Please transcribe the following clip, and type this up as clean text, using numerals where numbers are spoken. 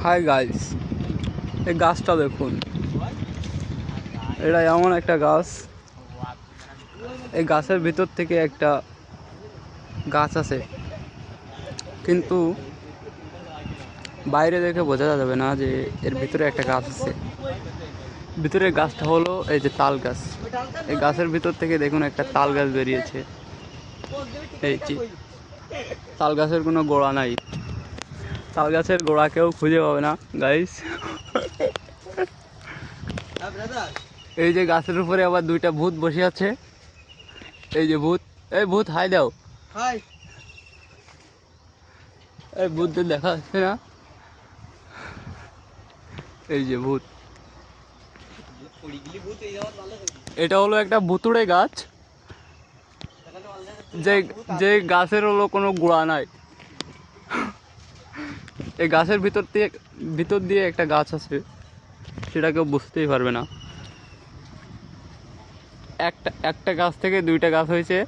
Hi guys, এই গাছটা দেখুন। এটা এমন একটা গাছ, এই গাছের ভিতর থেকে একটা গাছ আছে, কিন্তু বাইরে দেখে বোঝা যাবে না যে এর ভিতরে একটা গাছ আছে। ভিতরে গাছটা হলো এই যে তাল গাছ। এই গাছের ভিতর থেকে দেখুন একটা তাল গাছ বেরিয়েছে। এই যে তাল গাছের কোনো গোড়া নাই, তাল গাছের গোড়া কেউ খুঁজে পাবে না গাইস। এই যে গাছের উপরে আবার দুইটা ভূত বসে আছে। এই যে ভূত, এই ভূত হাই দাও। হাই। এই ভূতদের দেখা যাচ্ছে না? এই যে ভূত, এটা হলো একটা ভুতুড়ে গাছ, যে যে গাছের হলো কোনো গোড়া নাই। এই গাছের ভিতর দিয়ে একটা গাছ আছে, সেটা কেউ বুঝতেই পারবে না। একটা গাছ থেকে দুইটা গাছ হয়েছে।